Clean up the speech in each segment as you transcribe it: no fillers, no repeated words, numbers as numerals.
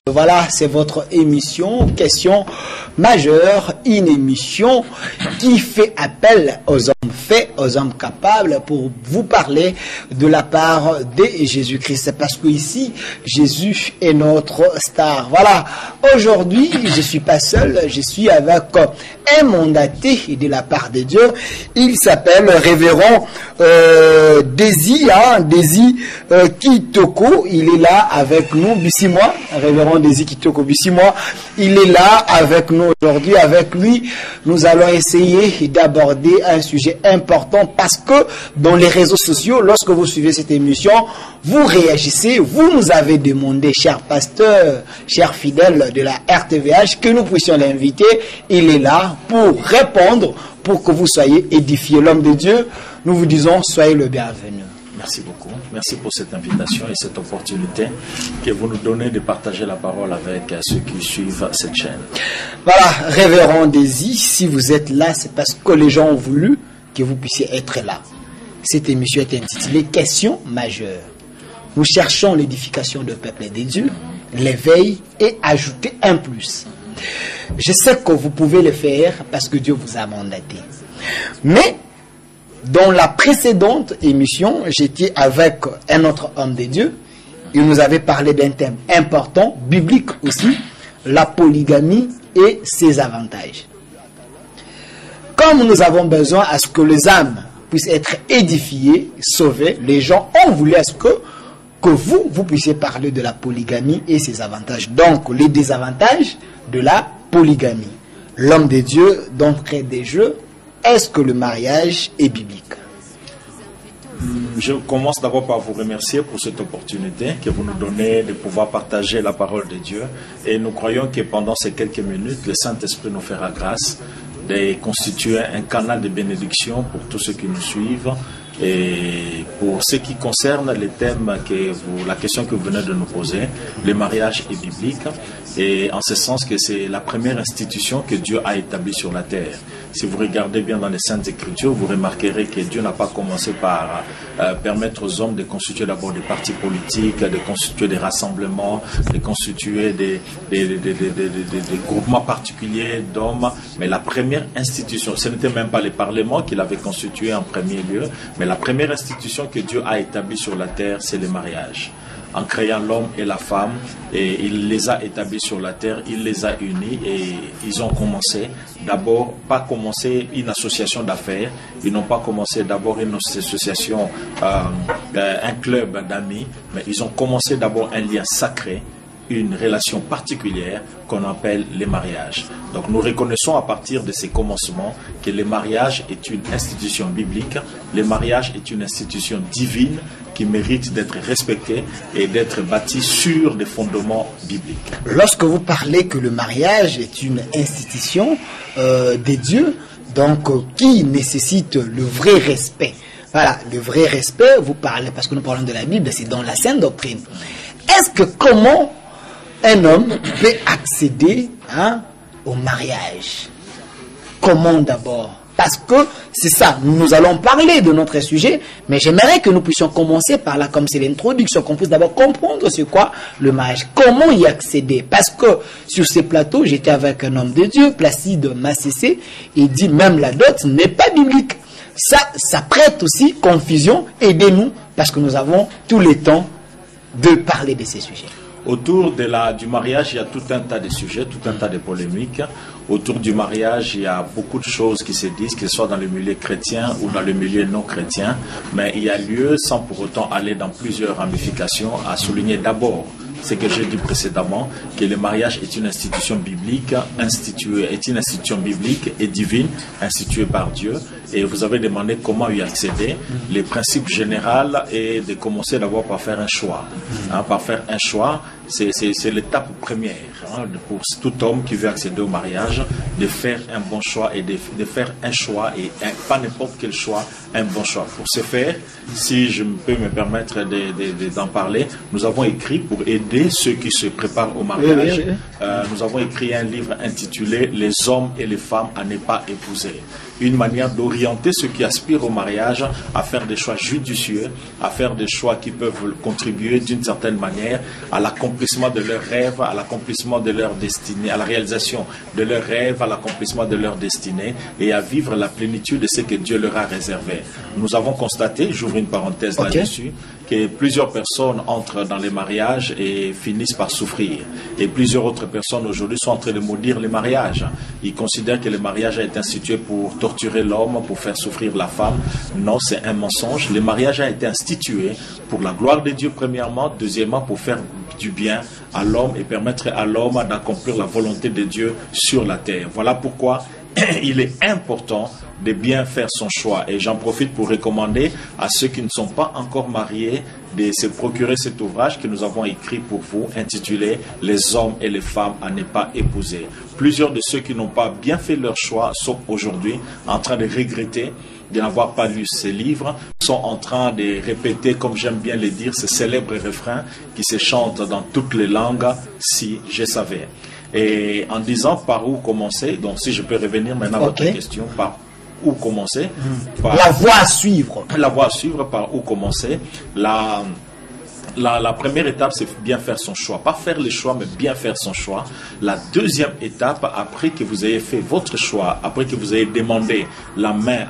Voilà, c'est votre émission Question majeure, une émission qui fait appel aux hommes faits, aux hommes capables pour vous parler de la part de Jésus-Christ. Parce que ici, Jésus est notre star. Voilà, aujourd'hui, je ne suis pas seul, je suis avec un mandaté de la part de Dieu. Il s'appelle Révérend Désy Kitoko. Il est là avec nous, Bissimois, Révérend Désy Kitoko Bissimois. Il est là avec nous aujourd'hui. Avec lui, nous allons essayer d'aborder un sujet important parce que dans les réseaux sociaux, lorsque vous suivez cette émission, vous réagissez, vous nous avez demandé, chers pasteurs, chers fidèles de la RTVH, que nous puissions l'inviter. Il est là pour répondre, pour que vous soyez édifiés. L'homme de Dieu, nous vous disons, soyez le bienvenu. Merci beaucoup. Merci pour cette invitation et cette opportunité que vous nous donnez de partager la parole avec ceux qui suivent cette chaîne. Voilà, Révérend Désy, si vous êtes là, c'est parce que les gens ont voulu que vous puissiez être là. Cette émission est intitulée Question majeure. Nous cherchons l'édification du peuple de Dieu, l'éveil et ajouter un plus. Je sais que vous pouvez le faire parce que Dieu vous a mandaté. Mais dans la précédente émission, j'étais avec un autre homme de Dieu. Il nous avait parlé d'un thème important, biblique aussi, la polygamie et ses avantages. Comme nous avons besoin à ce que les âmes puissent être édifiées, sauvées, les gens ont voulu à ce que vous puissiez parler de la polygamie et ses avantages. Donc, les désavantages de la polygamie. L'homme de Dieu, d'entrée des jeux, est-ce que le mariage est biblique? Je commence d'abord par vous remercier pour cette opportunité que vous nous donnez de pouvoir partager la parole de Dieu. Et nous croyons que pendant ces quelques minutes, le Saint-Esprit nous fera grâce de constituer un canal de bénédiction pour tous ceux qui nous suivent. Et pour ce qui concerne les thèmes la question que vous venez de nous poser, le mariage est biblique, et en ce sens que c'est la première institution que Dieu a établie sur la terre. Si vous regardez bien dans les Saintes Écritures, vous remarquerez que Dieu n'a pas commencé par permettre aux hommes de constituer d'abord des partis politiques, de constituer des rassemblements, de constituer des groupements particuliers d'hommes, mais la première institution, ce n'était même pas les parlements qu'il avait constitués en premier lieu, mais la première institution que Dieu a établie sur la terre, c'est le mariage. En créant l'homme et la femme, et il les a établis sur la terre, il les a unis et ils ont commencé d'abord, pas commencé une association d'affaires, ils n'ont pas commencé d'abord une association, un club d'amis, mais ils ont commencé d'abord un lien sacré, une relation particulière qu'on appelle les mariages. Donc nous reconnaissons à partir de ces commencements que le mariage est une institution biblique, le mariage est une institution divine qui mérite d'être respectée et d'être bâtie sur des fondements bibliques. Lorsque vous parlez que le mariage est une institution des dieux, donc qui nécessite le vrai respect. Voilà, le vrai respect, vous parlez, parce que nous parlons de la Bible, c'est dans la Sainte Doctrine. Est-ce que comment un homme peut accéder au mariage? Comment d'abord? Parce que c'est ça, nous allons parler de notre sujet, mais j'aimerais que nous puissions commencer par là, comme c'est l'introduction, qu'on puisse d'abord comprendre c'est quoi le mariage, comment y accéder. Parce que sur ces plateaux, j'étais avec un homme de Dieu, Placide Massessé, il dit même la dot n'est pas biblique. Ça prête aussi confusion, aidez-nous, parce que nous avons tout le temps de parler de ces sujets. Autour du mariage, il y a tout un tas de sujets, tout un tas de polémiques. Autour du mariage, il y a beaucoup de choses qui se disent, que ce soit dans le milieu chrétien ou dans le milieu non chrétien. Mais il y a lieu, sans pour autant aller dans plusieurs ramifications, à souligner d'abord ce que j'ai dit précédemment, que le mariage est une institution biblique, est une institution biblique et divine, instituée par Dieu. Et vous avez demandé comment y accéder. Le principe général est de commencer d'abord par faire un choix. Par faire un choix, c'est l'étape première pour tout homme qui veut accéder au mariage, de faire un bon choix et de faire un choix, et pas n'importe quel choix, un bon choix. Pour ce faire, si je peux me permettre d'en parler, nous avons écrit pour aider ceux qui se préparent au mariage. Nous avons écrit un livre intitulé « Les hommes et les femmes à ne pas épouser ». une manière d'orienter ceux qui aspirent au mariage à faire des choix judicieux, à faire des choix qui peuvent contribuer d'une certaine manière à l'accomplissement de leurs rêves, à l'accomplissement de leur destinée, à la réalisation de leurs rêves, à l'accomplissement de leur destinée et à vivre la plénitude de ce que Dieu leur a réservé. Nous avons constaté, j'ouvre une parenthèse là-dessus, que plusieurs personnes entrent dans les mariages et finissent par souffrir. Et plusieurs autres personnes aujourd'hui sont en train de maudire les mariages. Ils considèrent que le mariage a été institué pour torturer l'homme, pour faire souffrir la femme. Non, c'est un mensonge. Le mariage a été institué pour la gloire de Dieu premièrement, deuxièmement pour faire du bien à l'homme et permettre à l'homme d'accomplir la volonté de Dieu sur la terre. Voilà pourquoi il est important de bien faire son choix. Et j'en profite pour recommander à ceux qui ne sont pas encore mariés de se procurer cet ouvrage que nous avons écrit pour vous, intitulé « Les hommes et les femmes à ne pas épouser ». Plusieurs de ceux qui n'ont pas bien fait leur choix sont aujourd'hui en train de regretter de n'avoir pas lu ces livres, sont en train de répéter, comme j'aime bien le dire, ce célèbre refrain qui se chante dans toutes les langues « Si je savais ». Et en disant par où commencer, donc si je peux revenir maintenant à votre question, par où commencer, la voie à suivre. La voie à suivre, par où commencer. La première étape, c'est bien faire son choix. Pas faire les choix, mais bien faire son choix. La deuxième étape, après que vous ayez fait votre choix, après que vous ayez demandé la main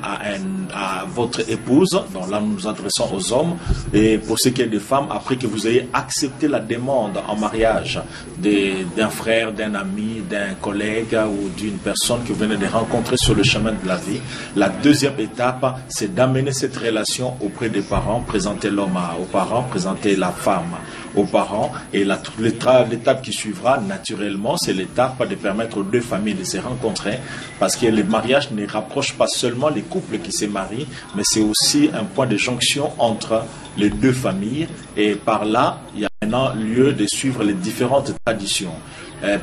à votre épouse, donc là nous nous adressons aux hommes, et pour ce qui est des femmes, après que vous ayez accepté la demande en mariage d'un frère, d'un ami, d'un collègue ou d'une personne que vous venez de rencontrer sur le chemin de la vie, la deuxième étape, c'est d'amener cette relation auprès des parents, présenter l'homme aux parents, présenter la femme aux parents, et l'étape qui suivra naturellement, c'est l'étape de permettre aux deux familles de se rencontrer, parce que le mariage ne rapproche pas seulement les couples qui se marient, mais c'est aussi un point de jonction entre les deux familles, et par là il y a maintenant lieu de suivre les différentes traditions.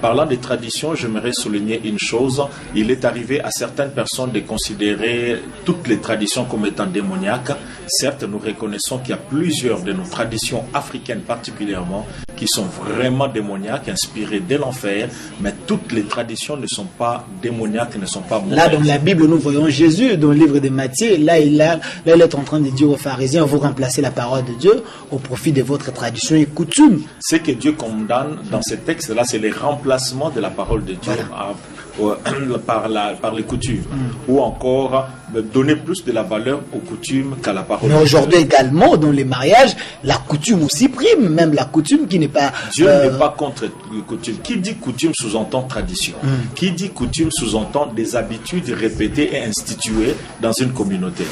Parlant des traditions, j'aimerais souligner une chose. Il est arrivé à certaines personnes de considérer toutes les traditions comme étant démoniaques. Certes, nous reconnaissons qu'il y a plusieurs de nos traditions africaines particulièrement qui sont vraiment démoniaques, inspirées de l'enfer, mais toutes les traditions ne sont pas démoniaques, ne sont pas mauvaises. Là, dans la Bible, nous voyons Jésus, dans le livre de Matthieu, là, il est en train de dire aux pharisiens, vous remplacez la parole de Dieu au profit de votre tradition et coutume. Ce que Dieu condamne dans ce texte-là, c'est les remplacement de la parole de Dieu par les coutumes, ou encore donner plus de la valeur aux coutumes qu'à la parole de Dieu. Mais aujourd'hui également, dans les mariages, la coutume aussi prime, même la coutume qui n'est pas... Dieu n'est pas contre les coutumes. Qui dit coutume sous-entend tradition. Qui dit coutume sous-entend des habitudes répétées et instituées dans une communauté.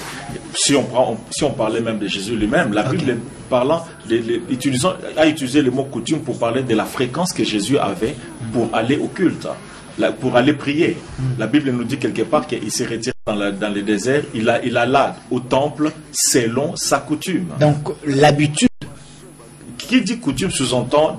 Si on parlait même de Jésus lui-même, la Bible parlant a utilisé le mot coutume pour parler de la fréquence que Jésus avait pour aller au culte, pour aller prier. La Bible nous dit quelque part qu'il s'est retiré dans le désert, il alla au temple selon sa coutume. Donc l'habitude. Qui dit coutume sous-entend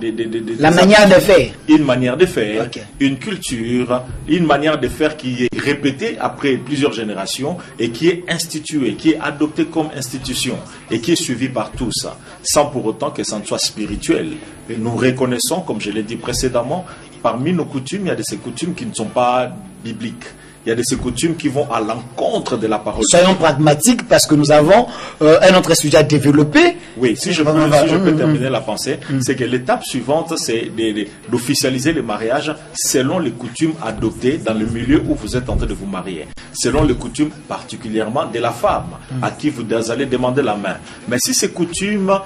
la manière de faire. Une manière de faire, une culture, une manière de faire qui est répétée après plusieurs générations et qui est instituée, qui est adoptée comme institution et qui est suivie par tous, sans pour autant que ça ne soit spirituel. Et nous reconnaissons, comme je l'ai dit précédemment, parmi nos coutumes, il y a de ces coutumes qui ne sont pas bibliques. Il y a de ces coutumes qui vont à l'encontre de la parole. Soyons pragmatiques parce que nous avons un autre sujet à développer. Oui, si je peux terminer la pensée, c'est que l'étape suivante, c'est d'officialiser le mariage selon les coutumes adoptées dans le milieu où vous êtes en train de vous marier. Selon les coutumes particulièrement de la femme à qui vous allez demander la main. Mais si ces coutumes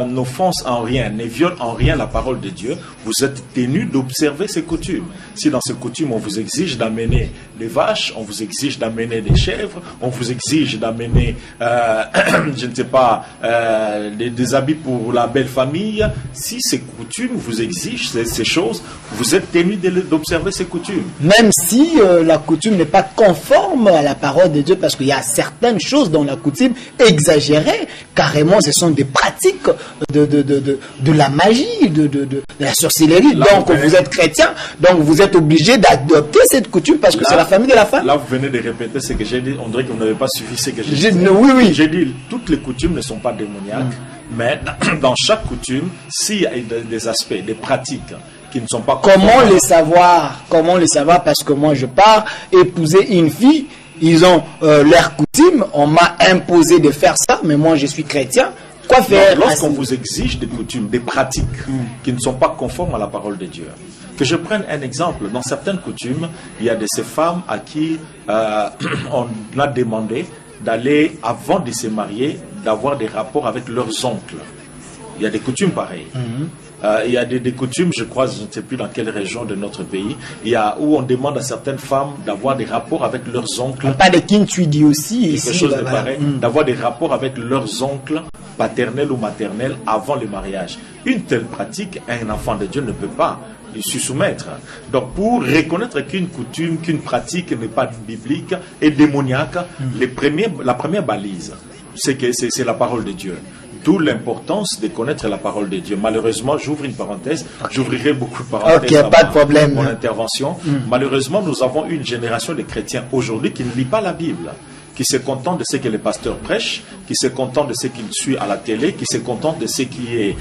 n'offensent en rien, ne violent en rien la parole de Dieu, vous êtes tenu d'observer ces coutumes. Si dans ces coutumes, on vous exige d'amener des vaches, on vous exige d'amener des chèvres, on vous exige d'amener, je ne sais pas, des habits pour la belle famille. Si ces coutumes vous exigent ces choses, vous êtes tenu d'observer ces coutumes. Même si la coutume n'est pas conforme à la parole de Dieu, parce qu'il y a certaines choses dans la coutume exagérées, carrément ce sont des pratiques de la magie, de la sorcellerie. Là, donc vous êtes chrétien, donc vous êtes obligé d'adopter cette coutume parce que c'est la famille de la femme. Là, vous venez de répéter ce que j'ai dit. On dirait que vous n'avez pas suffi ce que j'ai dit. Oui. J'ai dit, toutes les coutumes ne sont pas démoniaques, mais dans chaque coutume, s'il y a des aspects, des pratiques qui ne sont pas... Comment les savoir? Parce que moi, je pars épouser une fille ils ont leurs coutumes, on m'a imposé de faire ça, mais moi je suis chrétien. Quoi faire? Lorsqu'on vous exige des coutumes, des pratiques qui ne sont pas conformes à la parole de Dieu. Que je prenne un exemple, dans certaines coutumes, il y a de ces femmes à qui on a demandé d'aller, avant de se marier, d'avoir des rapports avec leurs oncles. Il y a des coutumes pareilles. Il y a des coutumes, je crois, je ne sais plus dans quelle région de notre pays, où on demande à certaines femmes d'avoir des rapports avec leurs oncles. Pas de Kintuidi aussi. Quelque chose de pareil, d'avoir des rapports avec leurs oncles paternels ou maternels avant le mariage. Une telle pratique, un enfant de Dieu ne peut pas s'y soumettre. Donc pour reconnaître qu'une coutume, qu'une pratique n'est pas biblique et démoniaque, la première balise, c'est que c'est la parole de Dieu. D'où l'importance de connaître la parole de Dieu. Malheureusement, j'ouvre une parenthèse, j'ouvrirai beaucoup de parenthèses dans mon intervention. Malheureusement, nous avons une génération de chrétiens aujourd'hui qui ne lit pas la Bible, qui se contentent de ce que les pasteurs prêchent, qui se contentent de ce qu'ils suivent à la télé, qui se contentent de ce qui est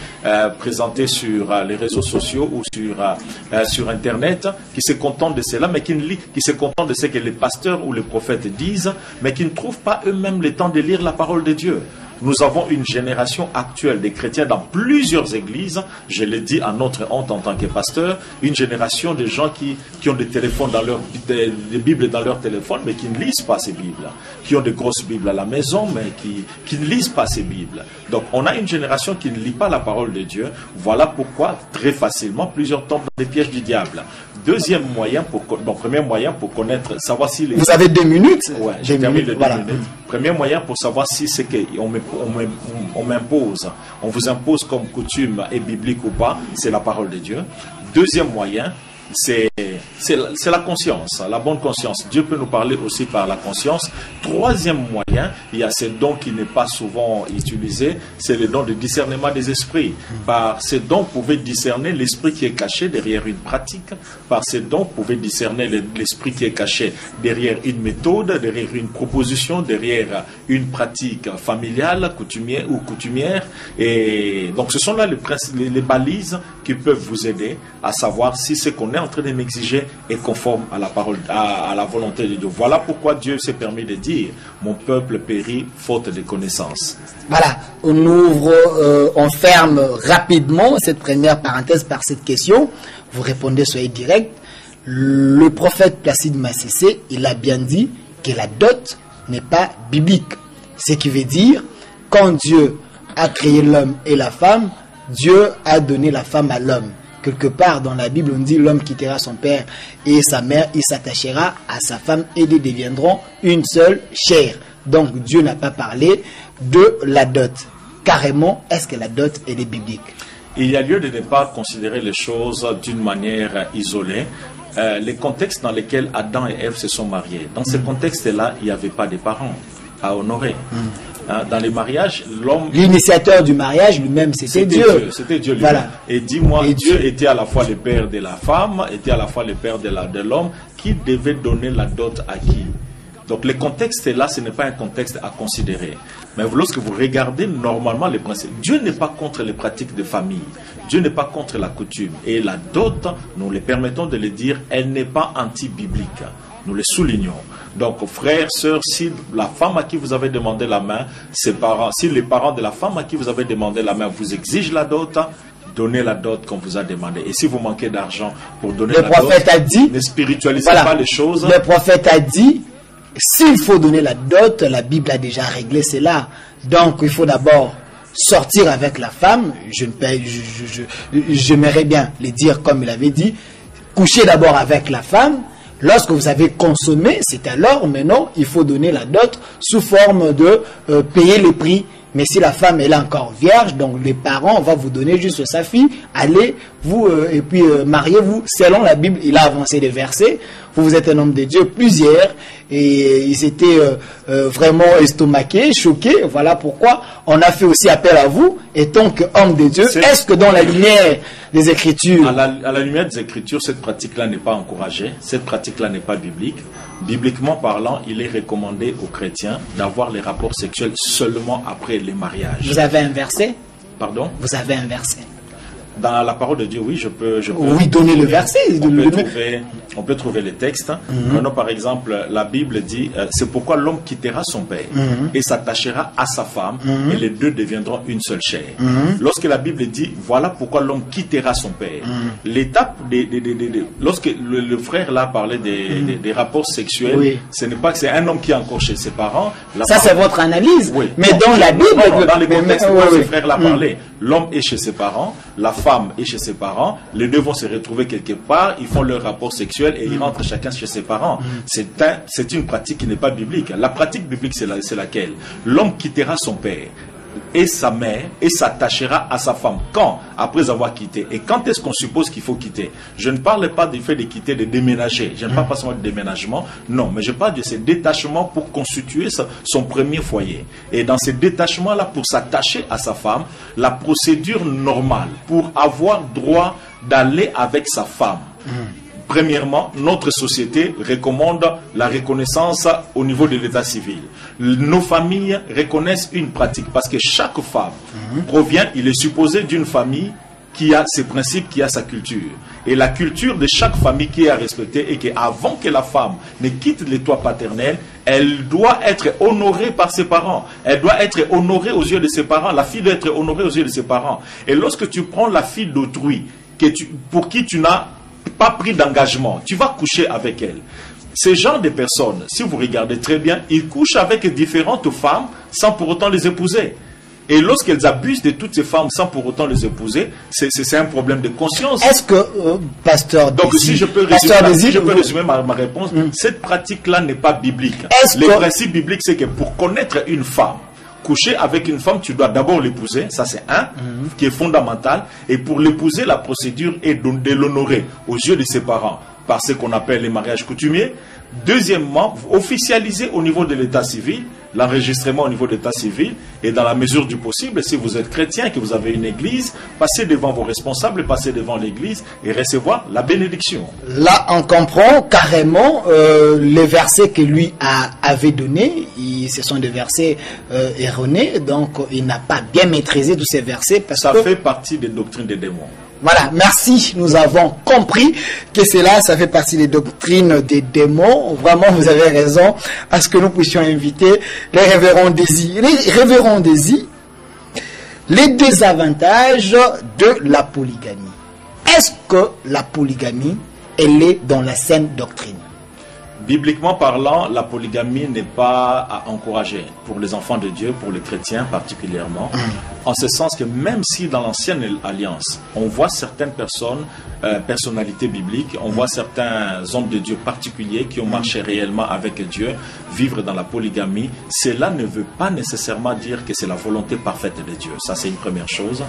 présenté sur les réseaux sociaux ou sur Internet, qui se contentent de cela, mais qui se contentent de ce que les pasteurs ou les prophètes disent, mais qui ne trouvent pas eux-mêmes le temps de lire la parole de Dieu. Nous avons une génération actuelle de chrétiens dans plusieurs églises, je l'ai dit à notre honte en tant que pasteur, une génération de gens qui ont des téléphones des Bibles dans leur téléphone, mais qui ne lisent pas ces Bibles, qui ont de grosses Bibles à la maison, mais qui ne lisent pas ces Bibles. Donc on a une génération qui ne lit pas la parole de Dieu. Voilà pourquoi très facilement plusieurs tombent dans les pièges du diable. Premier moyen pour connaître, savoir si les... Vous avez 2 minutes? Ouais, j'ai terminé les 2 minutes. Premier moyen pour savoir si c'est qu'on m'impose, on vous impose comme coutume est biblique ou pas, c'est la parole de Dieu. Deuxième moyen, c'est la conscience, la bonne conscience. Dieu peut nous parler aussi par la conscience. Troisième moyen, il y a ce don qui n'est pas souvent utilisé, c'est le don de discernement des esprits. Par ce don, vous pouvez discerner l'esprit qui est caché derrière une pratique. Par ce don, vous pouvez discerner l'esprit qui est caché derrière une méthode, derrière une proposition, derrière une pratique familiale, coutumière ou coutumière. Et donc, ce sont là les balises qui peuvent vous aider à savoir si ce qu'on est en train de m'exiger est conforme à la parole, à la volonté de Dieu. Voilà pourquoi Dieu s'est permis de dire « Mon peuple périt faute de connaissance ». Voilà, on ferme rapidement cette première parenthèse par cette question. Vous répondez, soyez direct. Le prophète Placide Massissé, il a bien dit que la dot n'est pas biblique. Ce qui veut dire, quand Dieu a créé l'homme et la femme, Dieu a donné la femme à l'homme. Quelque part dans la Bible, on dit l'homme quittera son père et sa mère, il s'attachera à sa femme et ils deviendront une seule chair. Donc Dieu n'a pas parlé de la dot. Carrément, est-ce que la dot est biblique? Il y a lieu de ne pas considérer les choses d'une manière isolée. Les contextes dans lesquels Adam et Ève se sont mariés, dans ce contexte-là, il n'y avait pas de parents à honorer. Dans les mariages, l'homme... L'initiateur du mariage lui-même, c'était Dieu. C'était Dieu lui-même. Voilà. Et dis-moi, Dieu était à la fois le père de la femme, était à la fois le père de l'homme, qui devait donner la dot à qui? Donc le contexte là, ce n'est pas un contexte à considérer. Mais lorsque vous regardez normalement les principes, Dieu n'est pas contre les pratiques de famille. Dieu n'est pas contre la coutume. Et la dot, nous le permettons de le dire, elle n'est pas anti-biblique. Nous le soulignons. Donc, frères, sœurs, si la femme à qui vous avez demandé la main, si les parents de la femme à qui vous avez demandé la main vous exigent la dot, donnez la dot qu'on vous a demandé. Et si vous manquez d'argent pour donner la dot, ne spiritualisez pas les choses. Le prophète a dit, s'il faut donner la dot, la Bible a déjà réglé cela. Donc, il faut d'abord sortir avec la femme. J'aimerais bien le dire comme il avait dit. Coucher d'abord avec la femme. Lorsque vous avez consommé, c'est alors, maintenant, il faut donner la dot sous forme de payer le prix. Mais si la femme est là encore vierge, donc les parents vont vous donner juste sa fille, allez, vous, et puis mariez-vous. Selon la Bible, il a avancé des versets. Vous êtes un homme de Dieu, plusieurs, et ils étaient vraiment estomaqués, choqués. Voilà pourquoi on a fait aussi appel à vous, étant qu'homme de Dieu. Est-ce que dans la lumière des Écritures... À la lumière des Écritures, cette pratique-là n'est pas encouragée, cette pratique-là n'est pas biblique. Bibliquement parlant, il est recommandé aux chrétiens d'avoir les rapports sexuels seulement après les mariages. Vous avez un verset? Pardon? Vous avez un verset? Dans la parole de Dieu, oui, je peux oui, donner le verset. On peut trouver les textes. Prenons par exemple, la Bible dit, c'est pourquoi l'homme quittera son père et s'attachera à sa femme et les deux deviendront une seule chair. Lorsque la Bible dit, voilà pourquoi l'homme quittera son père, l'étape lorsque le frère là parlait des rapports sexuels, oui. Ce n'est pas que c'est un homme qui est encore chez ses parents. Ça c'est votre analyse. Oui. Mais dans la Bible, dans les contextes où ce frère là parlait, l'homme est chez ses parents, la femme est chez ses parents, les deux vont se retrouver quelque part, ils font leur rapport sexuel et ils rentrent chacun chez ses parents. C'est une pratique qui n'est pas biblique. La pratique biblique, c'est laquelle? L'homme quittera son père et sa mère et s'attachera à sa femme. Quand? Après avoir quitté. Et quand est-ce qu'on suppose qu'il faut quitter? Je ne parle pas du fait de quitter, de déménager. Je ne parle pas seulement de déménagement. Non, mais je parle de ce détachement pour constituer son premier foyer. Et dans ce détachement-là, pour s'attacher à sa femme, la procédure normale pour avoir droit d'aller avec sa femme. Premièrement, notre société recommande la reconnaissance au niveau de l'état civil. Nos familles reconnaissent une pratique parce que chaque femme provient, il est supposé, d'une famille qui a ses principes, qui a sa culture. Et la culture de chaque famille qui est à respecter est qu'avant que la femme ne quitte les toits paternels, elle doit être honorée par ses parents. Elle doit être honorée aux yeux de ses parents. La fille doit être honorée aux yeux de ses parents. Et lorsque tu prends la fille d'autrui, pour qui tu n'as pas pris d'engagement, tu vas coucher avec elle. Ces genres de personnes, si vous regardez très bien, ils couchent avec différentes femmes sans pour autant les épouser. Et lorsqu'elles abusent de toutes ces femmes sans pour autant les épouser, c'est un problème de conscience. Est-ce que, pasteur Donc Désir, si je peux résumer ma réponse, cette pratique-là n'est pas biblique. Le principe biblique, c'est que pour connaître une femme, coucher avec une femme, tu dois d'abord l'épouser, ça c'est un, qui est fondamental. Et pour l'épouser, la procédure est de l'honorer aux yeux de ses parents, par ce qu'on appelle les mariages coutumiers. Deuxièmement, officialiser au niveau de l'état civil, l'enregistrement au niveau de l'état civil, et dans la mesure du possible, si vous êtes chrétien, que vous avez une église, passez devant vos responsables, passez devant l'église et recevoir la bénédiction. Là, on comprend carrément les versets que lui avait donnés. Ce sont des versets erronés, donc il n'a pas bien maîtrisé tous ces versets. Ça fait partie des doctrines des démons. Voilà, merci, nous avons compris que cela, ça fait partie des doctrines des démons. Vraiment, vous avez raison, à ce que nous puissions inviter les révérends Désir. Les révérends Désir, les désavantages de la polygamie. Est-ce que la polygamie, elle est dans la saine doctrine? Bibliquement parlant, la polygamie n'est pas à encourager pour les enfants de Dieu, pour les chrétiens particulièrement, en ce sens que même si dans l'ancienne alliance, on voit certaines personnes, personnalités bibliques, on voit certains hommes de Dieu particuliers qui ont marché réellement avec Dieu, vivre dans la polygamie, cela ne veut pas nécessairement dire que c'est la volonté parfaite de Dieu. Ça, c'est une première chose.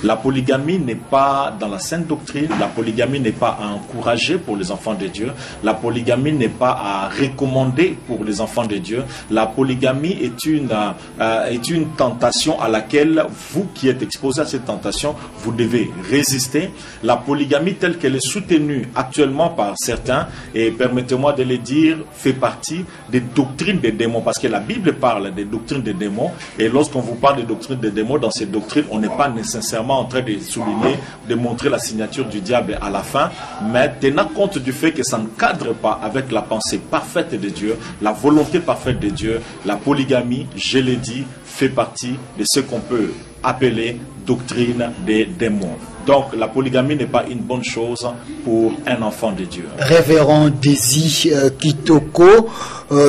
La polygamie n'est pas dans la sainte doctrine, la polygamie n'est pas à encourager pour les enfants de Dieu, la polygamie n'est pas à recommander pour les enfants de Dieu. La polygamie est une tentation à laquelle vous qui êtes exposé à cette tentation, vous devez résister. La polygamie telle qu'elle est soutenue actuellement par certains, et permettez-moi de le dire, fait partie des doctrines des démons, parce que la Bible parle des doctrines des démons, et lorsqu'on vous parle des doctrines des démons, dans ces doctrines, on n'est pas nécessairement en train de souligner, de montrer la signature du diable à la fin, mais tenant compte du fait que ça ne cadre pas avec la pensée parfaite de Dieu, la volonté parfaite de Dieu, la polygamie, je l'ai dit, fait partie de ce qu'on peut appeler doctrine des démons. Donc la polygamie n'est pas une bonne chose pour un enfant de Dieu. Révérend Désir Kitoko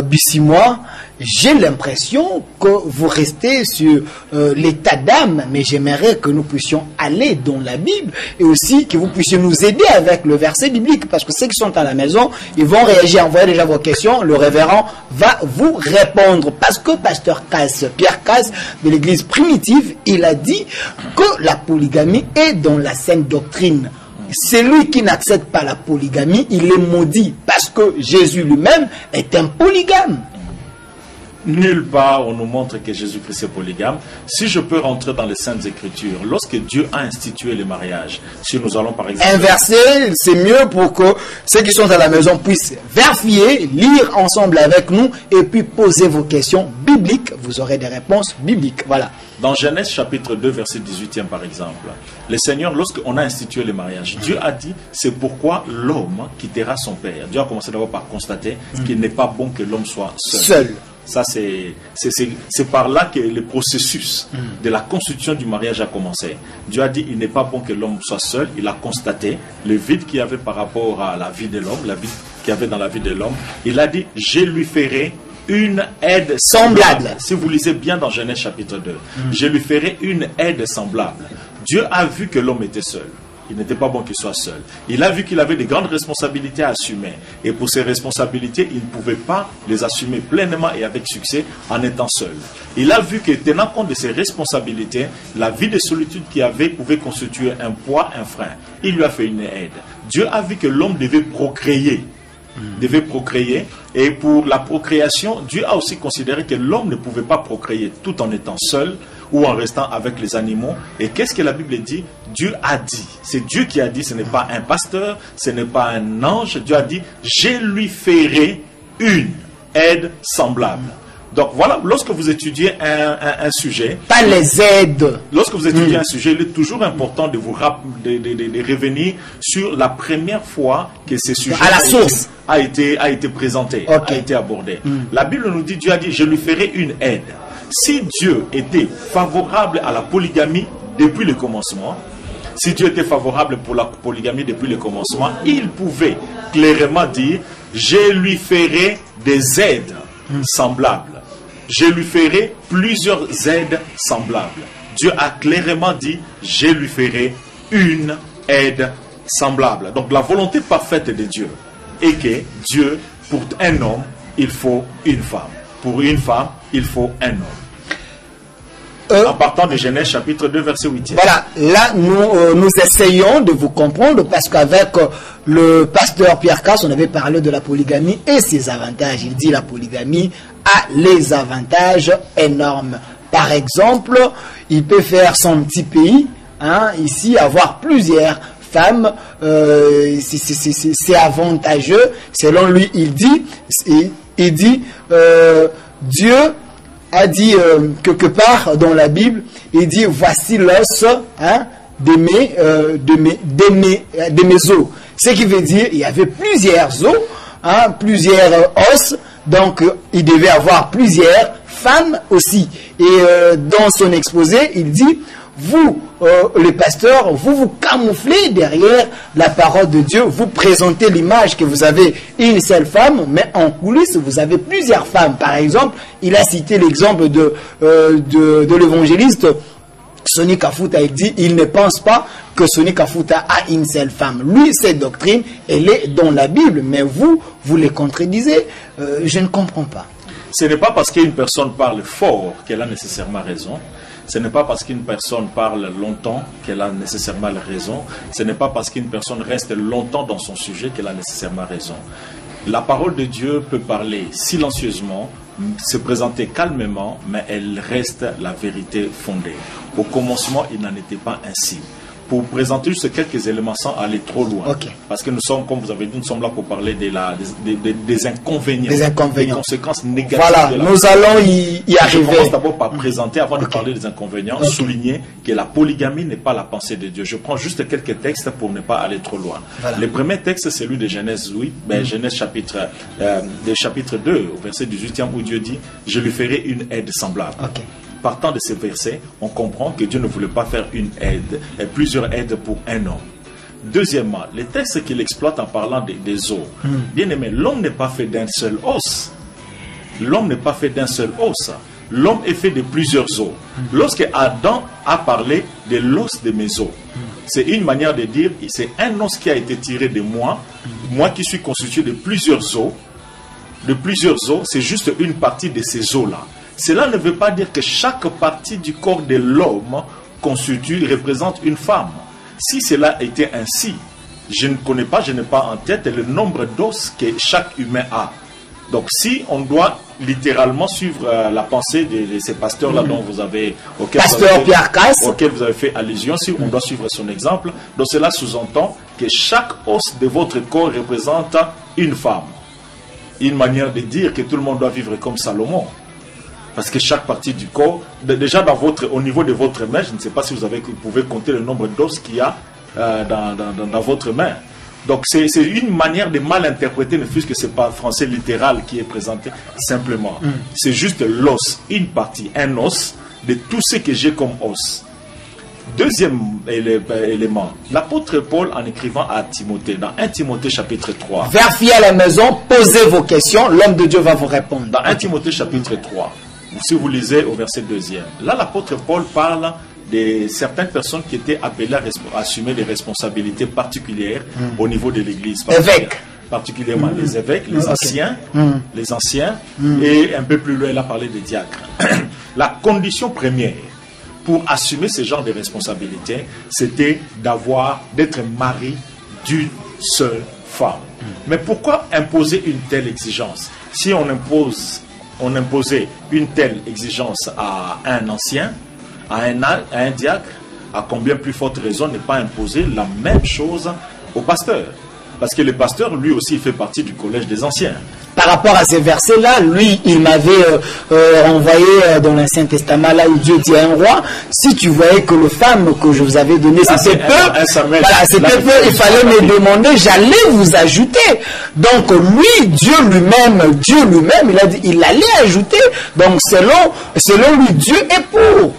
Bissimois, j'ai l'impression que vous restez sur l'état d'âme, mais j'aimerais que nous puissions aller dans la Bible et aussi que vous puissiez nous aider avec le verset biblique, parce que ceux qui sont à la maison, ils vont réagir, envoyer déjà vos questions, le révérend va vous répondre, parce que pasteur Pierre Casse de l'église primitive, il a dit que la polygamie est dans la sainte doctrine. Celui qui n'accepte pas la polygamie, il est maudit, parce que Jésus lui-même est un polygame. Nulle part on nous montre que Jésus-Christ est polygame. Si je peux rentrer dans les Saintes Écritures, lorsque Dieu a institué le mariage, si nous allons par exemple... Un verset, c'est mieux pour que ceux qui sont à la maison puissent vérifier, lire ensemble avec nous et puis poser vos questions bibliques. Vous aurez des réponses bibliques. Voilà. Dans Genèse chapitre 2, verset 18e par exemple, le Seigneur, lorsqu'on a institué le mariage, Dieu a dit, c'est pourquoi l'homme quittera son père. Dieu a commencé d'abord par constater qu'il n'est pas bon que l'homme soit seul. Ça, c'est par là que le processus de la constitution du mariage a commencé. Dieu a dit, il n'est pas bon que l'homme soit seul. Il a constaté le vide qu'il y avait par rapport à la vie de l'homme, la vie qu'il y avait dans la vie de l'homme. Il a dit, je lui ferai une aide semblable. Si vous lisez bien dans Genèse chapitre 2, je lui ferai une aide semblable. Dieu a vu que l'homme était seul. Il n'était pas bon qu'il soit seul. Il a vu qu'il avait de grandes responsabilités à assumer. Et pour ces responsabilités, il ne pouvait pas les assumer pleinement et avec succès en étant seul. Il a vu que, tenant compte de ses responsabilités, la vie de solitude qu'il avait pouvait constituer un poids, un frein. Il lui a fait une aide. Dieu a vu que l'homme devait procréer. Et pour la procréation, Dieu a aussi considéré que l'homme ne pouvait pas procréer tout en étant seul ou en restant avec les animaux. Et qu'est-ce que la Bible dit? Dieu a dit, c'est Dieu qui a dit, ce n'est pas un pasteur, ce n'est pas un ange. Dieu a dit, je lui ferai une aide semblable. Donc voilà, lorsque vous étudiez un sujet, pas les aides. Lorsque vous étudiez un sujet, il est toujours important de vous de revenir sur la première fois que ce sujet à la source a été présenté, a été abordé. La Bible nous dit, Dieu a dit, je lui ferai une aide. Si Dieu était favorable à la polygamie depuis le commencement, si Dieu était favorable pour la polygamie depuis le commencement, il pouvait clairement dire, je lui ferai des aides semblables. Je lui ferai plusieurs aides semblables. Dieu a clairement dit, je lui ferai une aide semblable. Donc la volonté parfaite de Dieu est que Dieu, pour un homme, il faut une femme. Pour une femme, il faut un homme. En partant de Genèse chapitre 2, verset 8. Voilà, là nous essayons de vous comprendre parce qu'avec le pasteur Pierre Casse, on avait parlé de la polygamie et ses avantages. Il dit la polygamie a les avantages énormes. Par exemple, il peut faire son petit pays, ici, avoir plusieurs femmes, c'est avantageux. Selon lui, il dit Dieu a dit quelque part dans la Bible, il dit voici l'os de mes os. Ce qui veut dire il y avait plusieurs os, plusieurs os, donc il devait avoir plusieurs femmes aussi. Et dans son exposé, il dit vous, les pasteurs, vous camouflez derrière la parole de Dieu, vous présentez l'image que vous avez une seule femme, mais en coulisses, vous avez plusieurs femmes. Par exemple, il a cité l'exemple de l'évangéliste Sonny Kafuta. Il dit, il ne pense pas que Sonny Kafuta a une seule femme. Lui, cette doctrine, elle est dans la Bible, mais vous les contredisez. Je ne comprends pas. Ce n'est pas parce qu'une personne parle fort qu'elle a nécessairement raison. Ce n'est pas parce qu'une personne parle longtemps qu'elle a nécessairement raison. Ce n'est pas parce qu'une personne reste longtemps dans son sujet qu'elle a nécessairement raison. La parole de Dieu peut parler silencieusement, se présenter calmement, mais elle reste la vérité fondée. Au commencement, il n'en était pas ainsi. Pour présenter juste quelques éléments sans aller trop loin. Parce que nous sommes, comme vous avez dit, nous sommes là pour parler des inconvénients. Des conséquences négatives. Voilà, nous allons y arriver. Je commence d'abord par présenter, avant de parler des inconvénients, souligner que la polygamie n'est pas la pensée de Dieu. Je prends juste quelques textes pour ne pas aller trop loin. Voilà. Le premier texte, c'est celui de Genèse 8, Genèse chapitre 2, au verset 18e, où Dieu dit, je lui ferai une aide semblable. Partant de ces versets, on comprend que Dieu ne voulait pas faire une aide, plusieurs aides pour un homme. Deuxièmement, les textes qu'il exploite en parlant des os. Bien aimé, l'homme n'est pas fait d'un seul os. L'homme n'est pas fait d'un seul os. L'homme est fait de plusieurs os. Lorsque Adam a parlé de l'os de mes os, c'est une manière de dire, c'est un os qui a été tiré de moi, moi qui suis constitué de plusieurs os. De plusieurs os, c'est juste une partie de ces os-là. Cela ne veut pas dire que chaque partie du corps de l'homme représente une femme. Si cela était ainsi, je ne connais pas, je n'ai pas en tête le nombre d'os que chaque humain a. Donc si on doit littéralement suivre la pensée de ces pasteurs-là dont vous avez, auquel vous avez fait allusion, si on doit suivre son exemple, donc cela sous-entend que chaque os de votre corps représente une femme. Une manière de dire que tout le monde doit vivre comme Salomon. Parce que chaque partie du corps, déjà au niveau de votre main, je ne sais pas si vous pouvez compter le nombre d'os qu'il y a dans votre main. Donc c'est une manière de mal interpréter, ne fût-ce que ce n'est pas français littéral qui est présenté simplement. C'est juste l'os, une partie, un os de tout ce que j'ai comme os. Deuxième élément, l'apôtre Paul, en écrivant à Timothée, dans 1 Timothée chapitre 3. Vérifiez à la maison, posez vos questions, l'homme de Dieu va vous répondre. Dans 1 Timothée chapitre 3, si vous lisez au verset 2e, là l'apôtre Paul parle de certaines personnes qui étaient appelées à assumer des responsabilités particulières au niveau de l'Église. Évêques. Particulièrement les évêques, les anciens, et un peu plus loin, il a parlé des diacres. La condition première pour assumer ce genre de responsabilités, c'était d'être mari d'une seule femme. Mais pourquoi imposer une telle exigence? Si on imposait une telle exigence à un ancien, à un diacre, à combien plus forte raison ne pas imposer la même chose au pasteur? Parce que le pasteur, lui aussi, il fait partie du collège des anciens. Par rapport à ces versets-là, lui, il m'avait envoyé dans l'Ancien Testament, là où Dieu dit à un roi, si tu voyais que le femme que je vous avais donné, c'était peu, il fallait me demander, j'allais vous ajouter. Donc lui, Dieu lui-même, il a dit, il allait ajouter. Donc selon lui, Dieu est pour.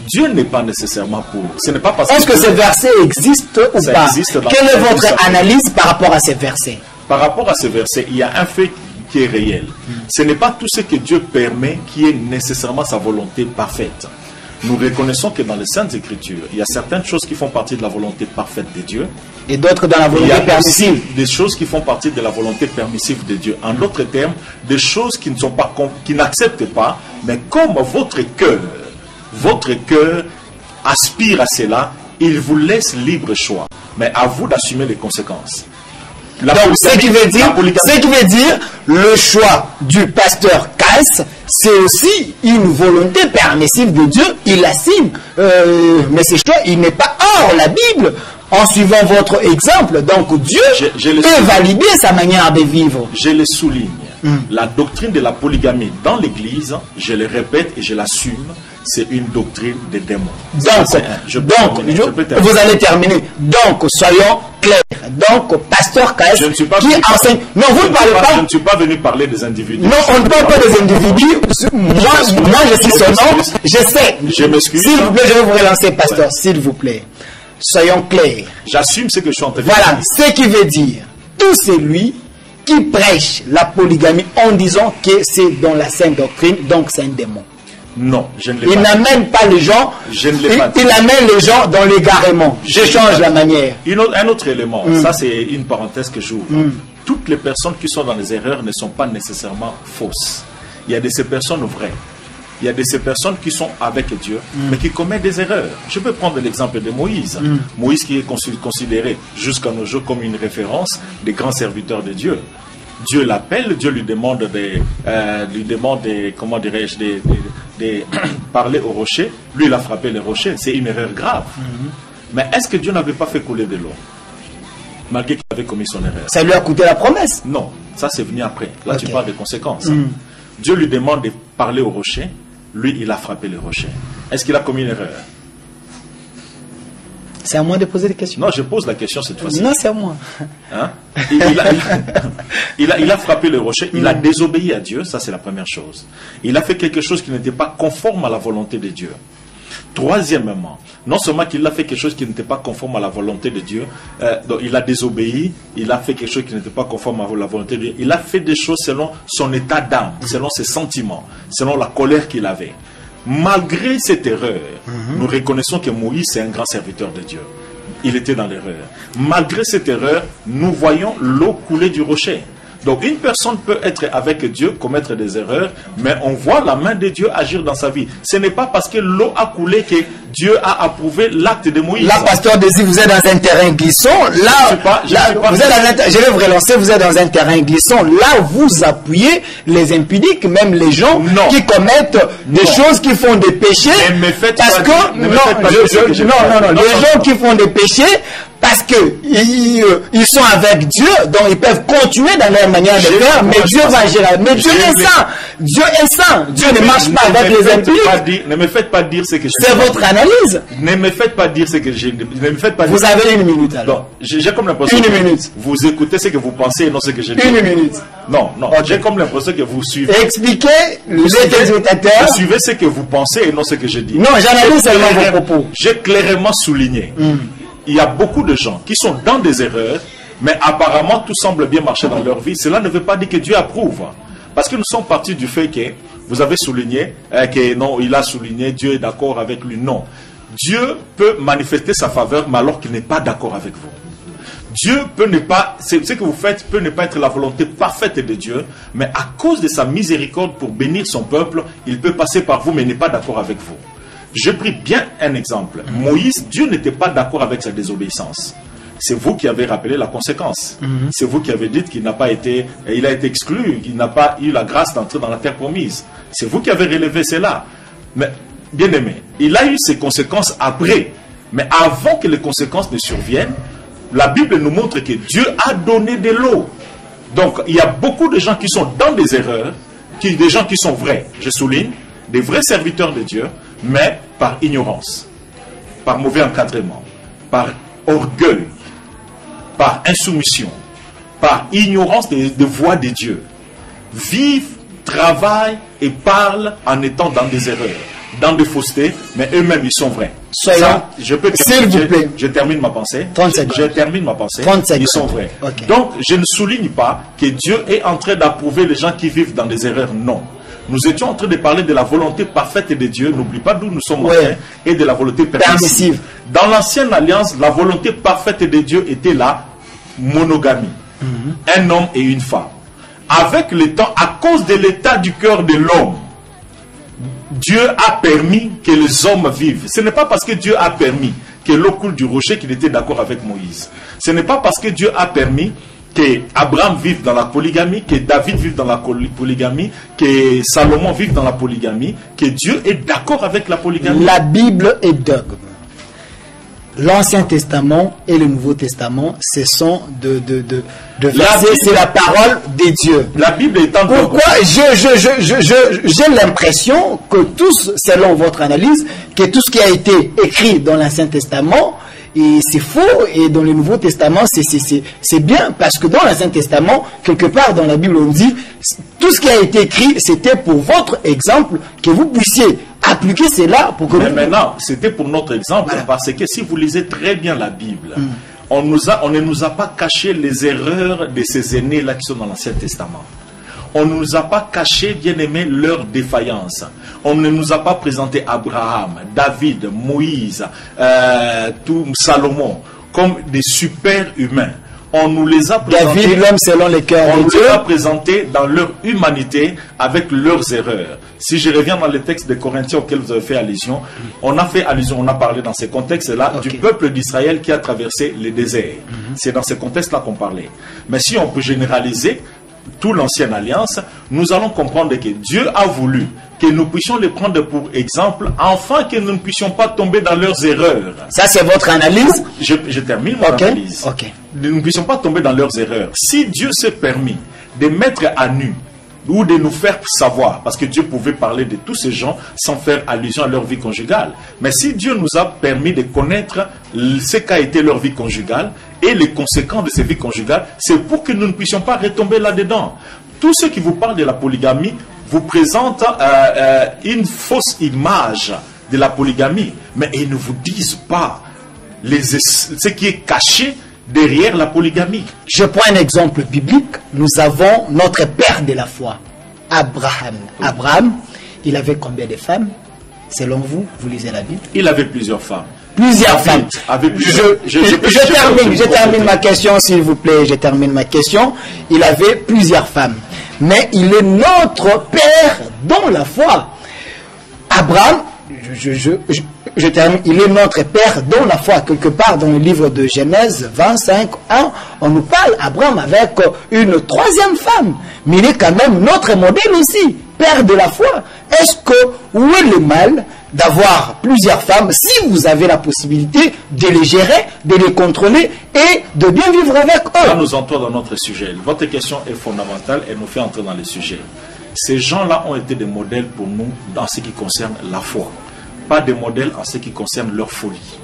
Dieu n'est pas nécessairement pour. Ce n'est pas parce Est-ce que ces versets existent ou pas? Quelle est votre analyse par rapport à ces versets? Par rapport à ces versets, il y a un fait qui est réel. Ce n'est pas tout ce que Dieu permet qui est nécessairement sa volonté parfaite. Nous reconnaissons que dans les Saintes Écritures, il y a certaines choses qui font partie de la volonté parfaite de Dieu. Et d'autres dans la volonté permissive. Il y a des choses qui font partie de la volonté permissive de Dieu. En d'autres termes, des choses qui n'acceptent pas, mais comme votre cœur aspire à cela, il vous laisse libre choix. Mais à vous d'assumer les conséquences. Donc, ce qui veut dire, le choix du pasteur Cass, c'est aussi une volonté permissive de Dieu. Il assigne, mais ce choix, il n'est pas hors la Bible. En suivant votre exemple, donc Dieu peut valider sa manière de vivre. Je le souligne. La doctrine de la polygamie dans l'Église, je le répète et je l'assume, c'est une doctrine des démons. Donc, vous allez terminer. Donc, soyons clairs. Donc, pasteur Cass, qui enseigne... Non, vous ne parlez pas... Je ne suis pas venu parler des individus. Non, on ne parle pas des individus. Moi, je suis son homme. Je sais. Je m'excuse. S'il vous plaît, je vais vous relancer, pasteur. S'il vous plaît. Soyons clairs. J'assume ce que je suis en train de dire. Voilà, ce qui veut dire, tout celui qui prêche la polygamie en disant que c'est dans la sainte doctrine, donc c'est un démon. Non, je ne l'ai pas. Il n'amène pas les gens, il amène les gens dans l'égarement. Je change la manière. Un autre élément, ça c'est une parenthèse que j'ouvre. Toutes les personnes qui sont dans les erreurs ne sont pas nécessairement fausses. Il y a de ces personnes vraies. Il y a de ces personnes qui sont avec Dieu, mais qui commettent des erreurs. Je peux prendre l'exemple de Moïse. Moïse qui est considéré jusqu'à nos jours comme une référence des grands serviteurs de Dieu. Dieu l'appelle, Dieu lui demande comment dirais-je, de parler au rocher. Lui, il a frappé le rocher. C'est une erreur grave. Mais est-ce que Dieu n'avait pas fait couler de l'eau, malgré qu'il avait commis son erreur? Ça lui a coûté la promesse? Non, ça c'est venu après. Là, tu parles des conséquences. Dieu lui demande de parler au rocher. Lui, il a frappé le rocher. Est-ce qu'il a commis une erreur? C'est à moi de poser des questions. Non, je pose la question cette fois-ci. Non, c'est à moi. Hein? Il a frappé le rocher, il a désobéi à Dieu, ça c'est la première chose. Il a fait quelque chose qui n'était pas conforme à la volonté de Dieu. Troisièmement, non seulement qu'il a fait quelque chose qui n'était pas conforme à la volonté de Dieu, donc il a désobéi, il a fait quelque chose qui n'était pas conforme à la volonté de Dieu, il a fait des choses selon son état d'âme, selon ses sentiments, selon la colère qu'il avait. Malgré cette erreur, nous reconnaissons que Moïse est un grand serviteur de Dieu. Il était dans l'erreur. Malgré cette erreur, nous voyons l'eau couler du rocher. Donc une personne peut être avec Dieu, commettre des erreurs, mais on voit la main de Dieu agir dans sa vie. Ce n'est pas parce que l'eau a coulé que Dieu a approuvé l'acte de Moïse. Là, pasteur Désir, vous êtes dans un terrain glissant. Je vais vous relancer, vous êtes dans un terrain glissant. Là, vous appuyez les impudiques, même les gens qui commettent des choses, qui font des péchés. Les gens qui font des péchés, parce que ils sont avec Dieu, donc ils peuvent continuer dans leur manière de faire, mais Dieu va gérer. Mais Dieu est saint. Dieu est saint. Dieu ne marche pas avec les impies. Ne me faites pas dire ce que je dis. C'est votre analyse. Ne me faites pas dire ce que je... Ne me faites pas vous dire... avez une minute alors. Non, j'ai comme l'impression... Une minute. Vous écoutez ce que vous pensez et non ce que je dis. Une minute. Non, non. Okay. J'ai comme l'impression que vous suivez... Expliquez les téléspectateurs. Vous suivez ce que vous pensez et non ce que je dis. Non, j'analyse seulement vos propos. J'ai clairement souligné. Il y a beaucoup de gens qui sont dans des erreurs, mais apparemment tout semble bien marcher dans leur vie. Cela ne veut pas dire que Dieu approuve. Parce que nous sommes partis du fait que vous avez souligné que non, il a souligné Dieu est d'accord avec lui. Non. Dieu peut manifester sa faveur, mais alors qu'il n'est pas d'accord avec vous. Dieu peut ne pas, ce que vous faites peut ne pas être la volonté parfaite de Dieu, mais à cause de sa miséricorde pour bénir son peuple, il peut passer par vous, mais n'est pas d'accord avec vous. Je pris bien un exemple. Moïse, Dieu n'était pas d'accord avec sa désobéissance. C'est vous qui avez rappelé la conséquence. C'est vous qui avez dit qu'il n'a pas été, il a été exclu, qu'il n'a pas eu la grâce d'entrer dans la terre promise. C'est vous qui avez relevé cela. Mais, bien aimé, il a eu ses conséquences après. Mais avant que les conséquences ne surviennent, la Bible nous montre que Dieu a donné de l'eau. Donc, il y a beaucoup de gens qui sont dans des erreurs, des gens qui sont vrais, je souligne, des vrais serviteurs de Dieu, mais par ignorance, par mauvais encadrement, par orgueil, par insoumission, par ignorance des voies de Dieu, vivent, travaillent et parlent en étant dans des erreurs, dans des faussetés, mais eux-mêmes ils sont vrais. Ça, je peux s'il vous plaît. Je termine ma pensée. 30 secondes. Je termine ma pensée. 30 secondes. Ils sont vrais. Okay. Donc, je ne souligne pas que Dieu est en train d'approuver les gens qui vivent dans des erreurs. Non. Nous étions en train de parler de la volonté parfaite de Dieu. N'oublie pas d'où nous sommes entrés. Et de la volonté permissive. Dans l'ancienne alliance, la volonté parfaite de Dieu était la monogamie. Un homme et une femme. Avec le temps, à cause de l'état du cœur de l'homme, Dieu a permis que les hommes vivent. Ce n'est pas parce que Dieu a permis que l'eau coule du rocher qu'il était d'accord avec Moïse. Ce n'est pas parce que Dieu a permis que Abraham vive dans la polygamie, que David vive dans la polygamie, que Salomon vive dans la polygamie, que Dieu est d'accord avec la polygamie. La Bible est dogme. L'Ancien Testament et le Nouveau Testament, ce sont de versets, c'est la parole de Dieu. La Bible est en pourquoi j'ai l'impression que tous, selon votre analyse, que tout ce qui a été écrit dans l'Ancien Testament, et c'est faux, et dans le Nouveau Testament, c'est bien, parce que dans l'Ancien Testament, quelque part dans la Bible, on dit, tout ce qui a été écrit, c'était pour votre exemple, que vous puissiez appliquer cela pour que... Mais maintenant, c'était pour notre exemple, voilà. Parce que si vous lisez très bien la Bible, on ne nous a pas caché les erreurs de ces aînés-là qui sont dans l'Ancien Testament. On ne nous a pas caché, bien aimé, leurs défaillances. On ne nous a pas présenté Abraham, David, Moïse, Salomon comme des super humains. On nous les a présentés, David, l'homme selon les cœurs on nous les a présentés dans leur humanité avec leurs erreurs. Si je reviens dans le texte de Corinthiens auquel vous avez fait allusion, on a fait allusion, on a parlé dans ces contextes-là du peuple d'Israël qui a traversé le désert. C'est dans ces contextes-là qu'on parlait. Mais si on peut généraliser toute l'ancienne alliance, nous allons comprendre que Dieu a voulu que nous puissions les prendre pour exemple, afin que nous ne puissions pas tomber dans leurs erreurs. Ça, c'est votre analyse? Je termine mon analyse. Nous ne puissions pas tomber dans leurs erreurs. Si Dieu s'est permis de mettre à nu ou de nous faire savoir, parce que Dieu pouvait parler de tous ces gens sans faire allusion à leur vie conjugale. Mais si Dieu nous a permis de connaître ce qu'a été leur vie conjugale et les conséquences de ces vies conjugales, c'est pour que nous ne puissions pas retomber là-dedans. Tous ceux qui vous parlent de la polygamie vous présentent une fausse image de la polygamie, mais ils ne vous disent pas ce qui est caché derrière la polygamie. Je prends un exemple biblique. Nous avons notre père de la foi, Abraham. Oui. Abraham, il avait combien de femmes? Selon vous, vous lisez la Bible? Il avait plusieurs femmes. Plusieurs femmes. Je termine ma question, s'il vous plaît. Je termine ma question. Il avait plusieurs femmes. Mais il est notre père dans la foi. Abraham, je termine, il est notre père dans la foi. Quelque part dans le livre de Genèse 25, 1, on nous parle Abraham avec une troisième femme. Mais il est quand même notre modèle aussi, père de la foi. Est-ce que, où est le mal d'avoir plusieurs femmes si vous avez la possibilité de les gérer, de les contrôler et de bien vivre avec eux. Là, nous entrons dans notre sujet. Votre question est fondamentale et nous fait entrer dans le sujet. Ces gens-là ont été des modèles pour nous dans ce qui concerne la foi. Pas des modèles en ce qui concerne leur folie.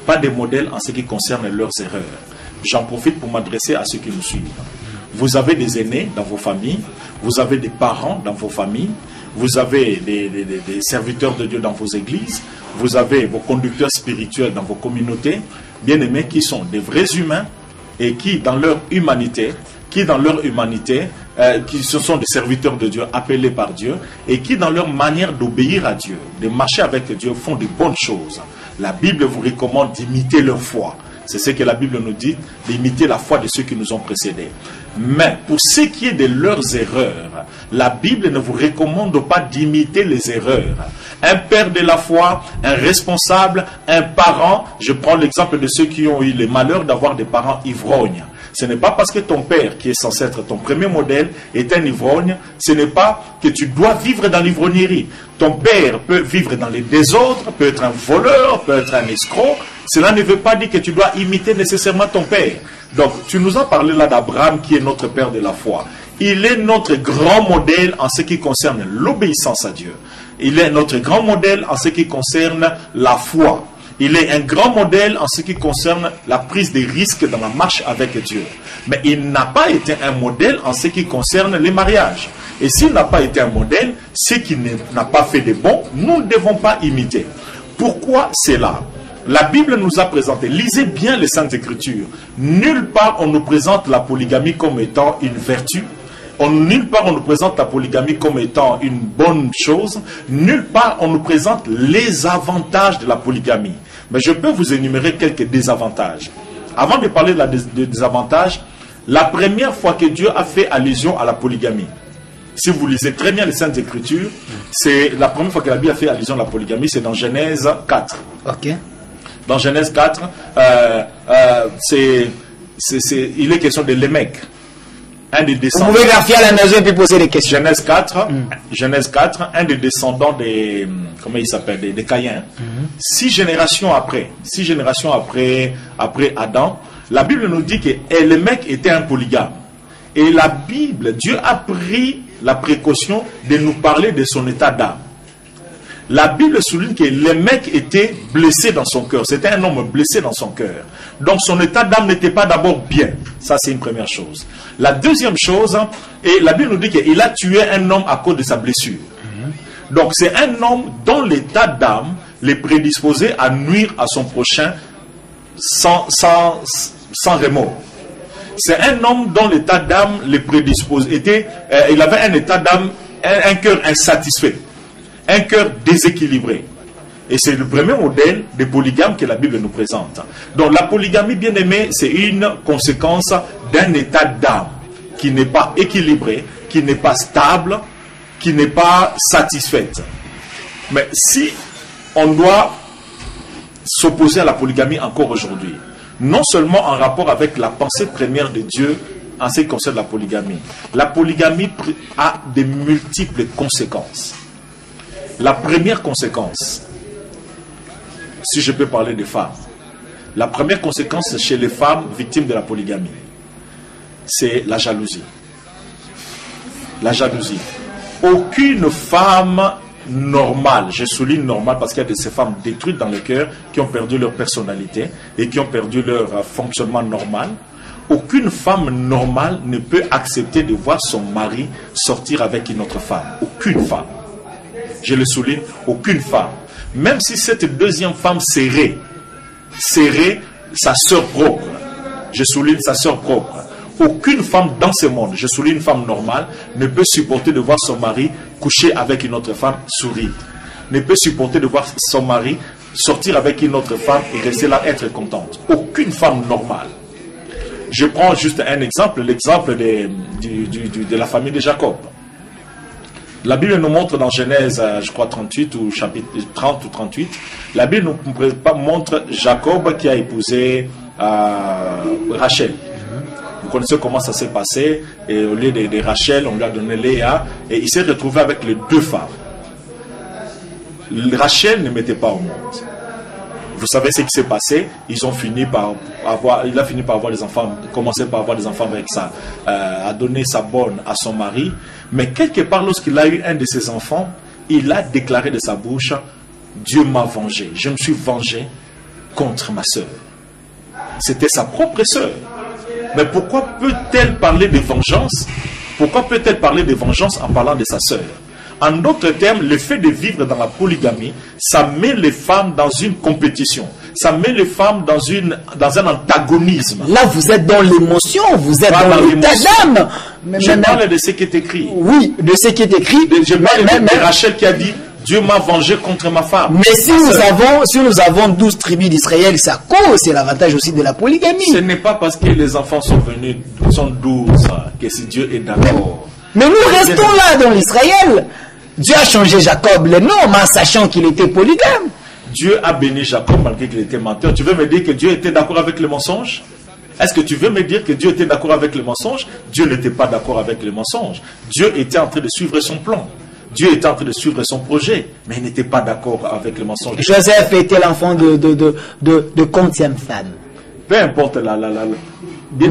Pas des modèles en ce qui concerne leurs erreurs. J'en profite pour m'adresser à ceux qui nous suivent. Vous avez des aînés dans vos familles, vous avez des parents dans vos familles, vous avez des serviteurs de Dieu dans vos églises, vous avez vos conducteurs spirituels dans vos communautés, bien-aimés, qui sont des vrais humains et qui, dans leur humanité, qui ce sont des serviteurs de Dieu appelés par Dieu et qui, dans leur manière d'obéir à Dieu, de marcher avec Dieu, font de bonnes choses. La Bible vous recommande d'imiter leur foi. C'est ce que la Bible nous dit, d'imiter la foi de ceux qui nous ont précédés. Mais pour ce qui est de leurs erreurs, la Bible ne vous recommande pas d'imiter les erreurs. Un père de la foi, un responsable, un parent, je prends l'exemple de ceux qui ont eu le malheur d'avoir des parents ivrognes. Ce n'est pas parce que ton père, qui est censé être ton premier modèle, est un ivrogne, ce n'est pas que tu dois vivre dans l'ivrognerie. Ton père peut vivre dans les désordres, peut être un voleur, peut être un escroc. Cela ne veut pas dire que tu dois imiter nécessairement ton père. Donc, tu nous as parlé là d'Abraham, qui est notre père de la foi. Il est notre grand modèle en ce qui concerne l'obéissance à Dieu. Il est notre grand modèle en ce qui concerne la foi. Il est un grand modèle en ce qui concerne la prise des risques dans la marche avec Dieu. Mais il n'a pas été un modèle en ce qui concerne les mariages. Et s'il n'a pas été un modèle, ce qu'il n'a pas fait de bon, nous ne devons pas imiter. Pourquoi c'est là? La Bible nous a présenté, lisez bien les Saintes Écritures. Nulle part on nous présente la polygamie comme étant une vertu. Nulle part on nous présente la polygamie comme étant une bonne chose. Nulle part on nous présente les avantages de la polygamie. Mais je peux vous énumérer quelques désavantages. Avant de parler des désavantages, la première fois que Dieu a fait allusion à la polygamie, si vous lisez très bien les Saintes Écritures, c'est la première fois que la Bible a fait allusion à la polygamie, c'est dans Genèse 4. Ok. Dans Genèse 4, il est question de Lémec. Un des descendants. Vous pouvez vérifier à la maison et puis poser des questions. Genèse 4, Genèse 4, un des descendants des, comment il s'appelle, des Caïens. 6 générations après Adam, la Bible nous dit que Lémec était un polygame. Et la Bible, Dieu a pris la précaution de nous parler de son état d'âme. La Bible souligne que Lémec était blessé dans son cœur. C'était un homme blessé dans son cœur. Donc son état d'âme n'était pas d'abord bien. Ça, c'est une première chose. La deuxième chose, et la Bible nous dit qu'il a tué un homme à cause de sa blessure. Donc c'est un homme dont l'état d'âme les prédisposait à nuire à son prochain sans remords. C'est un homme dont l'état d'âme les prédisposait. Il avait un état d'âme, un cœur insatisfait. Un cœur déséquilibré. Et c'est le premier modèle de polygame que la Bible nous présente. Donc la polygamie, bien aimée, c'est une conséquence d'un état d'âme qui n'est pas équilibré, qui n'est pas stable, qui n'est pas satisfaite. Mais si on doit s'opposer à la polygamie encore aujourd'hui, non seulement en rapport avec la pensée première de Dieu en ce qui concerne la polygamie a de multiples conséquences. La première conséquence, si je peux parler des femmes, la première conséquence chez les femmes victimes de la polygamie, c'est la jalousie. La jalousie. Aucune femme normale, je souligne normale parce qu'il y a de ces femmes détruites dans le cœur qui ont perdu leur personnalité et qui ont perdu leur fonctionnement normal. Aucune femme normale ne peut accepter de voir son mari sortir avec une autre femme. Aucune femme. Je le souligne, aucune femme. Même si cette deuxième femme serrait sa sœur propre. Je souligne sa sœur propre. Aucune femme dans ce monde, je souligne une femme normale, ne peut supporter de voir son mari coucher avec une autre femme sourire. Ne peut supporter de voir son mari sortir avec une autre femme et rester là, être contente. Aucune femme normale. Je prends juste un exemple, l'exemple de la famille de Jacob. La Bible nous montre dans Genèse, je crois 38 ou chapitre 30 ou 38, la Bible nous montre Jacob qui a épousé Rachel. Vous connaissez comment ça s'est passé, et au lieu de Rachel, on lui a donné Léa, et il s'est retrouvé avec les deux femmes. Rachel ne mettait pas au monde. Vous savez ce qui s'est passé. Il a fini par avoir des enfants, commencé par avoir des enfants avec ça, a donné sa bonne à son mari. Mais quelque part, lorsqu'il a eu un de ses enfants, il a déclaré de sa bouche, Dieu m'a vengé. Je me suis vengé contre ma sœur. C'était sa propre sœur. Mais pourquoi peut-elle parler de vengeance? Pourquoi peut-elle parler de vengeance en parlant de sa sœur? En d'autres termes, le fait de vivre dans la polygamie, ça met les femmes dans une compétition. Ça met les femmes dans un antagonisme. Là, vous êtes dans l'émotion, vous êtes dans l'état d'âme. Je parle de ce qui est écrit. Oui, de ce qui est écrit. Je parle de Rachel qui a dit, Dieu m'a vengé contre ma femme. Mais si nous avons 12 tribus d'Israël, ça cause, c'est l'avantage aussi de la polygamie. Ce n'est pas parce que les enfants sont 12 que si Dieu est d'accord. Mais nous restons là dans l'Israël. Dieu a changé Jacob le nom en sachant qu'il était polygame. Dieu a béni Jacob malgré qu'il était menteur. Tu veux me dire que Dieu était d'accord avec le mensonge? Est-ce que tu veux me dire que Dieu était d'accord avec le mensonge? Dieu n'était pas d'accord avec le mensonge. Dieu était en train de suivre son plan. Dieu était en train de suivre son projet, mais il n'était pas d'accord avec le mensonge. Joseph était l'enfant de combienième femme? Peu importe Mais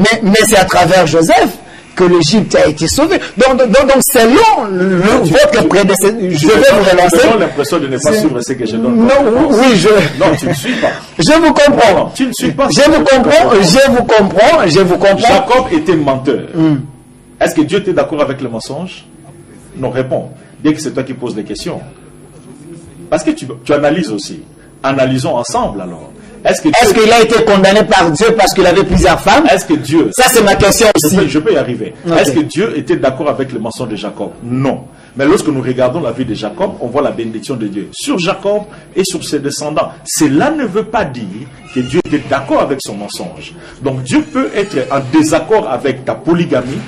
c'est à travers Joseph que l'Égypte a été sauvée. Donc selon votre prédécesseur, je vais vous relancer. J'ai l'impression de ne pas suivre ce que je donne. Non, oui, non, tu ne suis pas. Je vous comprends. Non, tu ne suis pas. Je vous comprends. Jacob était menteur. Est-ce que Dieu était d'accord avec le mensonge? Non, réponds. Dès que c'est toi qui poses les questions. Parce que tu analyses aussi. Analysons ensemble alors. Est-ce qu'il a été condamné par Dieu parce qu'il avait plusieurs femmes? Est-ce que Dieu... Ça, c'est ma question aussi. Je peux y arriver. Okay. Est-ce que Dieu était d'accord avec le mensonge de Jacob? Non. Mais lorsque nous regardons la vie de Jacob, on voit la bénédiction de Dieu sur Jacob et sur ses descendants. Cela ne veut pas dire que Dieu était d'accord avec son mensonge. Donc Dieu peut être en désaccord avec ta polygamie,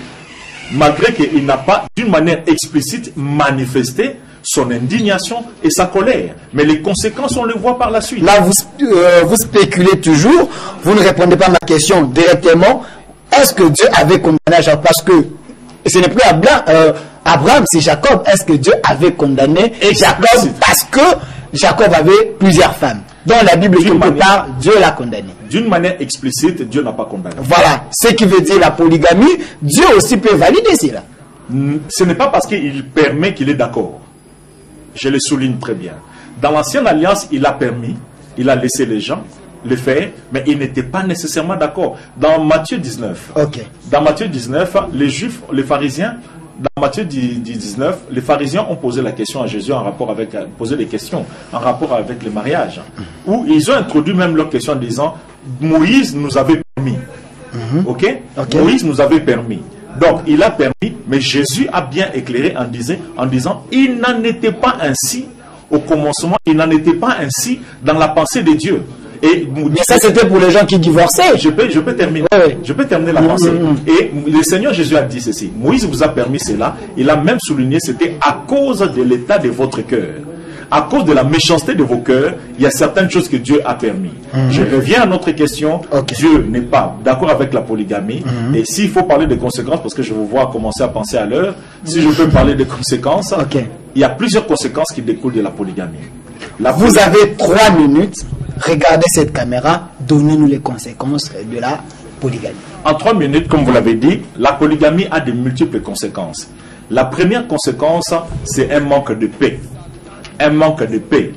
malgré qu'il n'a pas, d'une manière explicite, manifesté son indignation et sa colère. Mais les conséquences, on les voit par la suite. Là, vous spéculez toujours, vous ne répondez pas à ma question directement. Est-ce que Dieu avait condamné Jacob? Parce que ce n'est plus Abraham, c'est Jacob. Est-ce que Dieu avait condamné Jacob parce que Jacob avait plusieurs femmes? Dans la Bible, quelque part, Dieu l'a condamné. D'une manière explicite, Dieu n'a pas condamné. Voilà. Ce qui veut dire la polygamie, Dieu aussi peut valider cela. Ce n'est pas parce qu'il permet qu'il est d'accord. Je le souligne très bien. Dans l'ancienne alliance, il a permis, il a laissé les gens le faire, mais il n'était pas nécessairement d'accord. Dans Matthieu 19, dans Matthieu 19, les Juifs, les pharisiens, dans Matthieu 19, les pharisiens ont posé la question à Jésus en rapport avec, posé des questions en rapport avec le mariage, où ils ont introduit même leur question en disant, Moïse nous avait permis. Moïse nous avait permis. Donc, il a permis, mais Jésus a bien éclairé en disant, il n'en était pas ainsi au commencement, il n'en était pas ainsi dans la pensée de Dieu. Mais ça, c'était pour les gens qui divorçaient. Je peux terminer. Je peux terminer la pensée. Et le Seigneur Jésus a dit ceci. Moïse vous a permis cela. Il a même souligné, c'était à cause de l'état de votre cœur. À cause de la méchanceté de vos cœurs, il y a certaines choses que Dieu a permis. Je reviens à notre question. Dieu n'est pas d'accord avec la polygamie. Et s'il faut parler des conséquences, parce que je vous vois commencer à penser à l'heure, si je peux parler des conséquences, il y a plusieurs conséquences qui découlent de la polygamie. Vous avez 3 minutes. Regardez cette caméra. Donnez-nous les conséquences de la polygamie. En 3 minutes, comme vous l'avez dit, la polygamie a de multiples conséquences. La première conséquence, c'est un manque de paix. Un manque de paix.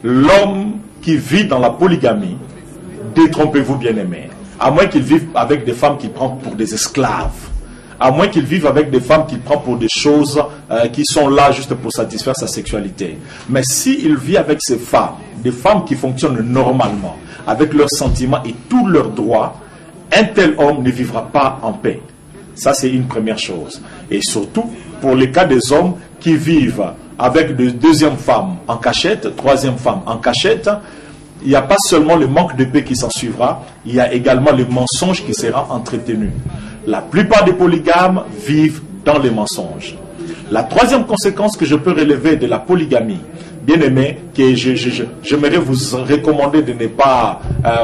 L'homme qui vit dans la polygamie, détrompez-vous bien aimés, à moins qu'il vive avec des femmes qu'il prend pour des esclaves, à moins qu'il vive avec des femmes qu'il prend pour des choses qui sont là juste pour satisfaire sa sexualité. Mais s'il vit avec ces femmes, des femmes qui fonctionnent normalement, avec leurs sentiments et tous leurs droits, un tel homme ne vivra pas en paix. Ça, c'est une première chose. Et surtout, pour les cas des hommes qui vivent avec de deuxième femme en cachette, troisième femme en cachette, il n'y a pas seulement le manque de paix qui s'en suivra, il y a également le mensonge qui sera entretenu. La plupart des polygames vivent dans les mensonges. La troisième conséquence que je peux relever de la polygamie, bien aimé, que j'aimerais vous recommander de ne pas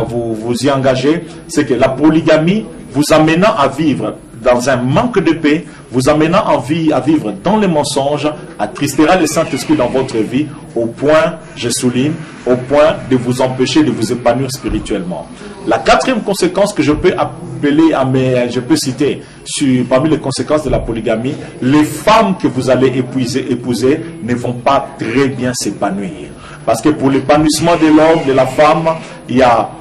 vous y engager, c'est que la polygamie vous amenant à vivre dans un manque de paix, vous amenant à vivre dans les mensonges, attristera le Saint-Esprit dans votre vie, au point, je souligne, au point de vous empêcher de vous épanouir spirituellement. La quatrième conséquence que je peux appeler je peux citer parmi les conséquences de la polygamie, les femmes que vous allez épouser ne vont pas très bien s'épanouir. Parce que pour l'épanouissement de l'homme, de la femme, il y a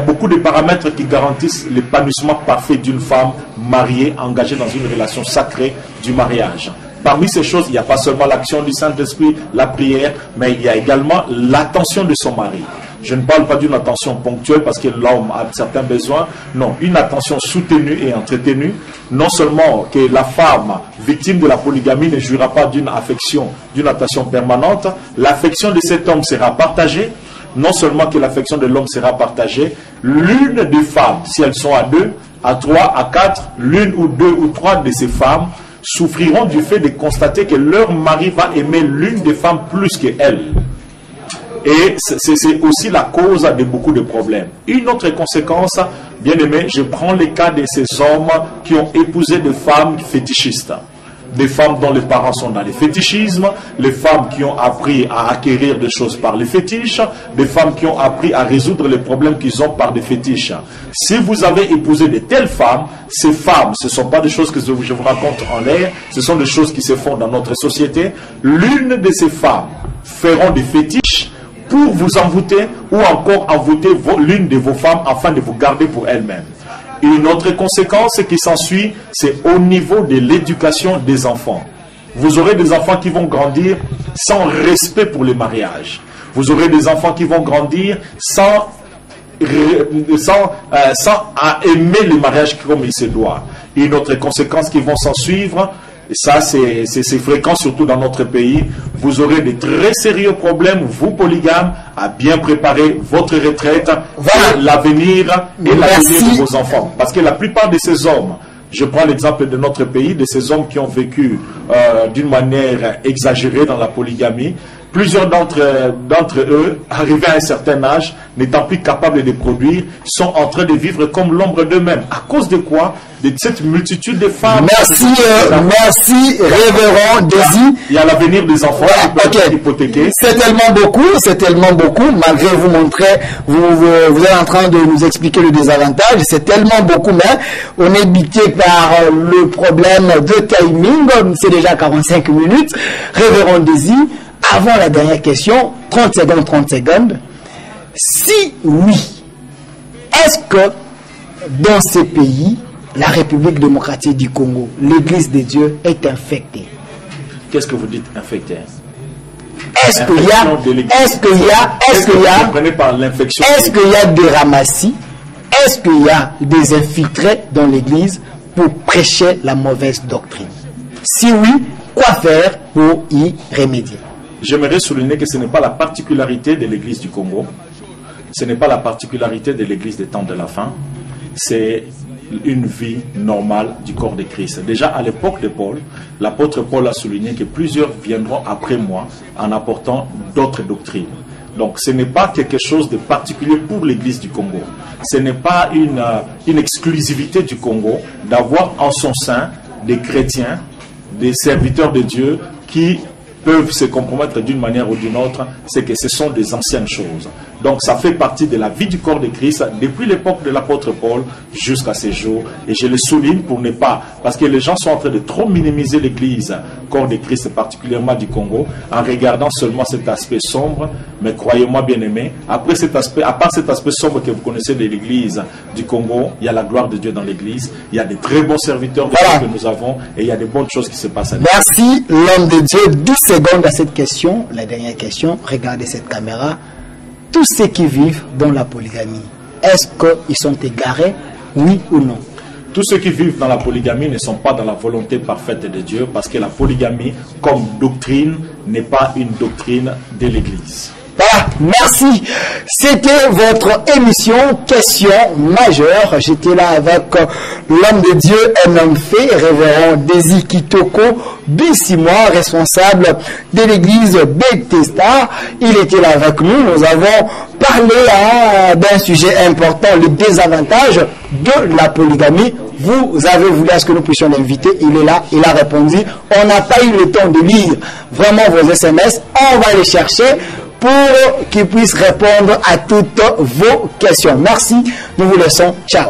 beaucoup de paramètres qui garantissent l'épanouissement parfait d'une femme mariée, engagée dans une relation sacrée du mariage. Parmi ces choses, il n'y a pas seulement l'action du Saint-Esprit, la prière, mais il y a également l'attention de son mari. Je ne parle pas d'une attention ponctuelle parce que l'homme a certains besoins. Non, une attention soutenue et entretenue. Non seulement que la femme victime de la polygamie ne jouira pas d'une affection, d'une attention permanente, l'affection de cet homme sera partagée. Non seulement que l'affection de l'homme sera partagée, l'une des femmes, si elles sont à 2, à 3, à 4, l'une ou 2 ou 3 de ces femmes souffriront du fait de constater que leur mari va aimer l'une des femmes plus qu'elle. Et c'est aussi la cause de beaucoup de problèmes. Une autre conséquence, bien aimé, je prends le cas de ces hommes qui ont épousé des femmes fétichistes. Des femmes dont les parents sont dans le fétichisme, les femmes qui ont appris à acquérir des choses par les fétiches, des femmes qui ont appris à résoudre les problèmes qu'ils ont par des fétiches. Si vous avez épousé de telles femmes, ces femmes, ce ne sont pas des choses que je vous raconte en l'air, ce sont des choses qui se font dans notre société. L'une de ces femmes feront des fétiches pour vous envoûter ou encore envoûter l'une de vos femmes afin de vous garder pour elle-même. Une autre conséquence qui s'ensuit, c'est au niveau de l'éducation des enfants. Vous aurez des enfants qui vont grandir sans respect pour le mariage. Vous aurez des enfants qui vont grandir sans aimer le mariage comme il se doit. Une autre conséquence qui vont s'en suivre, et ça c'est fréquent surtout dans notre pays, vous aurez de très sérieux problèmes, vous polygames, à bien préparer votre retraite, l'avenir et l'avenir de vos enfants. Parce que la plupart de ces hommes, je prends l'exemple de notre pays, de ces hommes qui ont vécu d'une manière exagérée dans la polygamie, plusieurs d'entre eux, arrivés à un certain âge, n'étant plus capables de produire, sont en train de vivre comme l'ombre d'eux-mêmes. À cause de quoi? De cette multitude de femmes. Merci, révérend Désir. Il y a l'avenir des enfants qui peuvent être hypothéqués. C'est tellement beaucoup, malgré vous montrer, vous êtes en train de nous expliquer le désavantage, c'est tellement beaucoup, mais on est buté par le problème de timing, c'est déjà 45 minutes. Révérend Désir, avant la dernière question, 30 secondes. Si oui, est-ce que dans ces pays, la République démocratique du Congo, l'Église de Dieu est infectée? Qu'est-ce que vous dites infectée? Est-ce qu'il y a des ramassis? Est-ce qu'il y a des infiltrés dans l'Église pour prêcher la mauvaise doctrine? Si oui, quoi faire pour y remédier? J'aimerais souligner que ce n'est pas la particularité de l'Église du Congo, ce n'est pas la particularité de l'Église des temps de la fin, c'est une vie normale du corps de Christ. Déjà à l'époque de Paul, l'apôtre Paul a souligné que plusieurs viendront après moi en apportant d'autres doctrines. Donc ce n'est pas quelque chose de particulier pour l'Église du Congo. Ce n'est pas une exclusivité du Congo d'avoir en son sein des chrétiens, des serviteurs de Dieu qui peuvent se compromettre d'une manière ou d'une autre, c'est que ce sont des anciennes choses. Donc ça fait partie de la vie du corps de Christ depuis l'époque de l'apôtre Paul jusqu'à ces jours. Et je le souligne pour ne pas, parce que les gens sont en train de trop minimiser l'église, corps de Christ, particulièrement du Congo, en regardant seulement cet aspect sombre. Mais croyez-moi bien aimé, après cet aspect, à part cet aspect sombre que vous connaissez de l'église du Congo, il y a la gloire de Dieu dans l'église, il y a des très bons serviteurs de Dieu que nous avons et il y a des bonnes choses qui se passent à l'église. Merci l'homme de Dieu. 10 secondes à cette question, la dernière question, regardez cette caméra. Tous ceux qui vivent dans la polygamie, est-ce qu'ils sont égarés, oui ou non? Tous ceux qui vivent dans la polygamie ne sont pas dans la volonté parfaite de Dieu, parce que la polygamie, comme doctrine, n'est pas une doctrine de l'Église. Voilà, merci. C'était votre émission Question majeure. J'étais là avec l'homme de Dieu, un homme fait, révérend Désir Kitoko Bissimois, responsable de l'église Bethesda. Il était là avec nous. Nous avons parlé d'un sujet important, le désavantage de la polygamie. Vous avez voulu à ce que nous puissions l'inviter. Il est là, il a répondu. On n'a pas eu le temps de lire vraiment vos SMS. On va les chercher pour qu'ils puissent répondre à toutes vos questions. Merci. Nous vous laissons. Ciao.